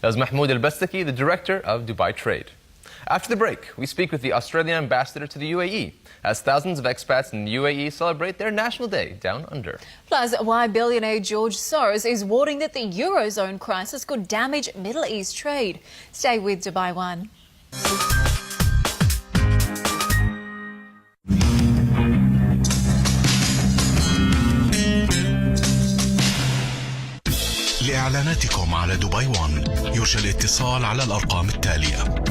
That was Mahmoud Al-Bastaki, the director of Dubai Trade. After the break, we speak with the Australian ambassador to the UAE as thousands of expats in the UAE celebrate their National Day down under. Plus, why billionaire George Soros is warning that the Eurozone crisis could damage Middle East trade. Stay with Dubai One. لإعلاناتكم على دبي وان يرجى الاتصال على الأرقام التالية.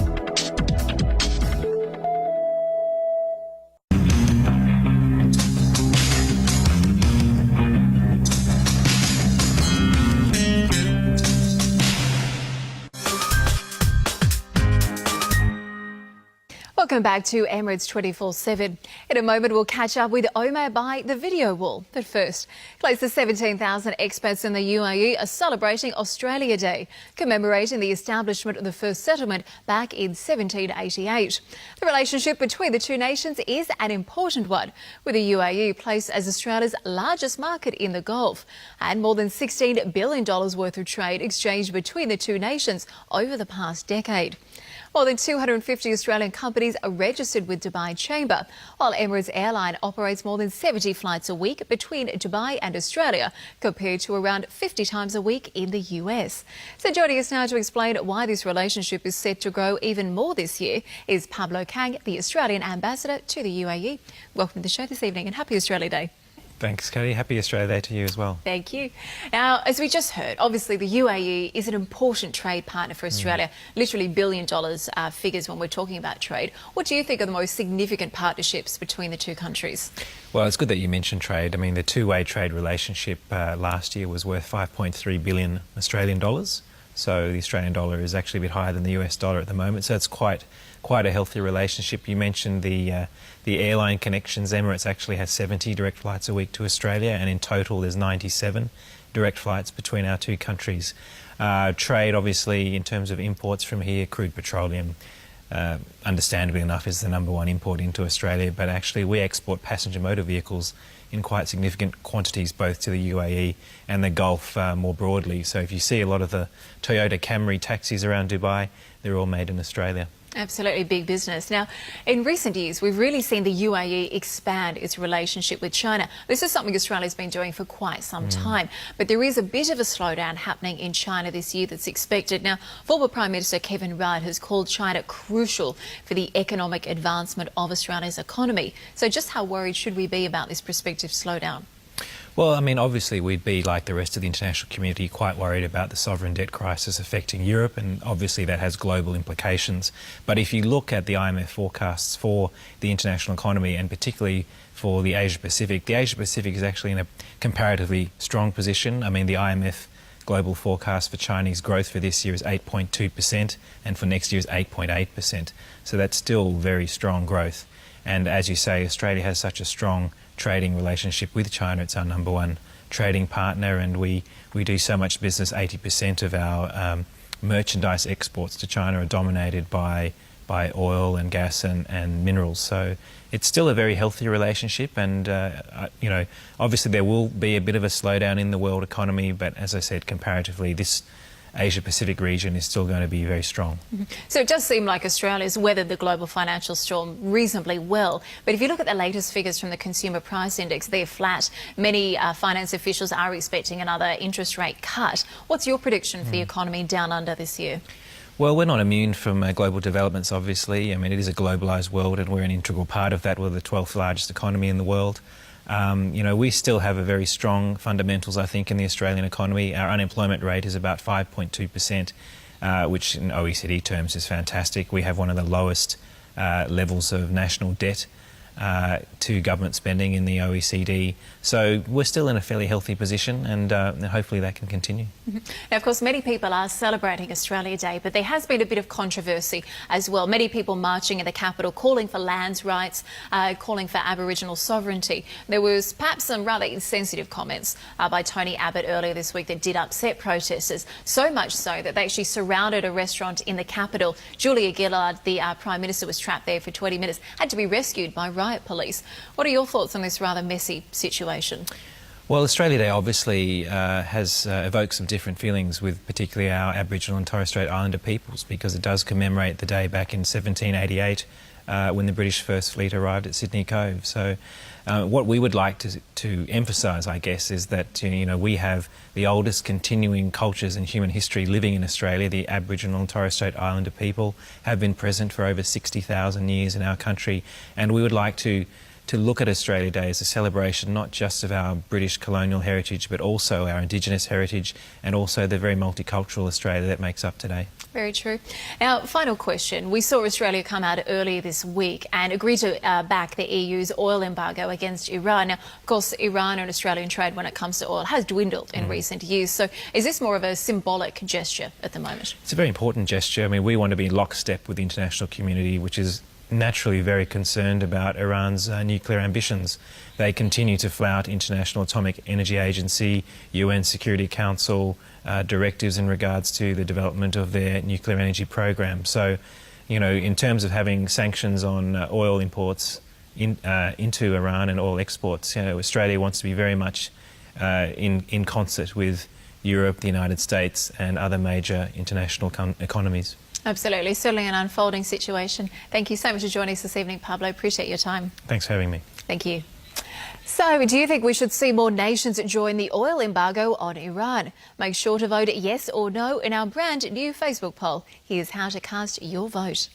Welcome back to Emirates 24/7. In a moment, we'll catch up with Omar by the video wall. But first, close to 17,000 expats in the UAE are celebrating Australia Day, commemorating the establishment of the first settlement back in 1788. The relationship between the two nations is an important one, with the UAE placed as Australia's largest market in the Gulf, and more than $16 billion worth of trade exchanged between the two nations over the past decade. More than 250 Australian companies are registered with Dubai Chamber, while Emirates Airline operates more than 70 flights a week between Dubai and Australia, compared to around 50 times a week in the US. So joining us now to explain why this relationship is set to grow even more this year is Pablo Kang, the Australian ambassador to the UAE. Welcome to the show this evening and happy Australia Day. Thanks, Katie. Happy Australia Day to you as well. Thank you. Now, as we just heard, obviously the UAE is an important trade partner for Australia, literally $1 billion figures when we're talking about trade. What do you think are the most significant partnerships between the two countries? Well, it's good that you mentioned trade. I mean, the two-way trade relationship last year was worth 5.3 billion Australian dollars. So the Australian dollar is actually a bit higher than the US dollar at the moment. So it's quite a healthy relationship. You mentioned the airline connections. Emirates actually has 70 direct flights a week to Australia, and in total there's 97 direct flights between our two countries. Trade, obviously, in terms of imports from here, crude petroleum, understandably enough, is the #1 import into Australia, but actually we export passenger motor vehicles in quite significant quantities both to the UAE and the Gulf more broadly. So if you see a lot of the Toyota Camry taxis around Dubai, they're all made in Australia. Absolutely big business. Now, in recent years, we've really seen the UAE expand its relationship with China. This is something Australia's been doing for quite some time, but there is a bit of a slowdown happening in China this year that's expected. Now, former Prime Minister Kevin Rudd has called China crucial for the economic advancement of Australia's economy. So just how worried should we be about this prospective slowdown? Well, I mean, obviously we'd be, like the rest of the international community, quite worried about the sovereign debt crisis affecting Europe, and obviously that has global implications. But if you look at the IMF forecasts for the international economy, and particularly for the Asia-Pacific, the Asia-Pacific is actually in a comparatively strong position. I mean, the IMF global forecast for Chinese growth for this year is 8.2%, and for next year is 8.8%. So that's still very strong growth. And as you say, Australia has such a strong trading relationship with China. It's our #1 trading partner, and we do so much business. 80% of our merchandise exports to China are dominated by oil and gas and minerals. So it's still a very healthy relationship, and you know, obviously there will be a bit of a slowdown in the world economy, but as I said, comparatively this Asia-Pacific region is still going to be very strong. So it does seem like Australia's weathered the global financial storm reasonably well. But if you look at the latest figures from the Consumer Price Index, they're flat. Many finance officials are expecting another interest rate cut. What's your prediction for the economy down under this year? Well, we're not immune from global developments, obviously. I mean, it is a globalised world, and we're an integral part of that. We're the 12th largest economy in the world. You know, we still have a very strong fundamentals, I think, in the Australian economy. Our unemployment rate is about 5.2%, which in OECD terms is fantastic. We have one of the lowest levels of national debt to government spending in the OECD. So we're still in a fairly healthy position, and hopefully that can continue. Now, of course, many people are celebrating Australia Day, but there has been a bit of controversy as well. Many people marching in the capital, calling for lands rights, calling for Aboriginal sovereignty. There was perhaps some rather insensitive comments by Tony Abbott earlier this week that did upset protesters, so much so that they actually surrounded a restaurant in the capital. Julia Gillard, the Prime Minister, was trapped there for 20 minutes, had to be rescued by riot police. What are your thoughts on this rather messy situation? Well, Australia Day obviously has evoked some different feelings with particularly our Aboriginal and Torres Strait Islander peoples, because it does commemorate the day back in 1788 when the British First Fleet arrived at Sydney Cove. So what we would like to emphasise, I guess, is that we have the oldest continuing cultures in human history living in Australia. The Aboriginal and Torres Strait Islander people have been present for over 60,000 years in our country, and we would like to look at Australia Day as a celebration not just of our British colonial heritage, but also our Indigenous heritage and also the very multicultural Australia that makes up today. Very true. Now, final question. We saw Australia come out earlier this week and agree to back the EU's oil embargo against Iran. Now, of course, Iran and Australian trade when it comes to oil has dwindled in recent years. So is this more of a symbolic gesture at the moment? It's a very important gesture. I mean, we want to be in lockstep with the international community, which is naturally very concerned about Iran's nuclear ambitions. They continue to flout International Atomic Energy Agency, UN Security Council directives in regards to the development of their nuclear energy program. So, in terms of having sanctions on oil imports into Iran and oil exports, Australia wants to be very much in concert with Europe, the United States and other major international economies. Absolutely. Certainly an unfolding situation. Thank you so much for joining us this evening, Pablo. Appreciate your time. Thanks for having me. Thank you. So, do you think we should see more nations join the oil embargo on Iran? Make sure to vote yes or no in our brand new Facebook poll. Here's how to cast your vote.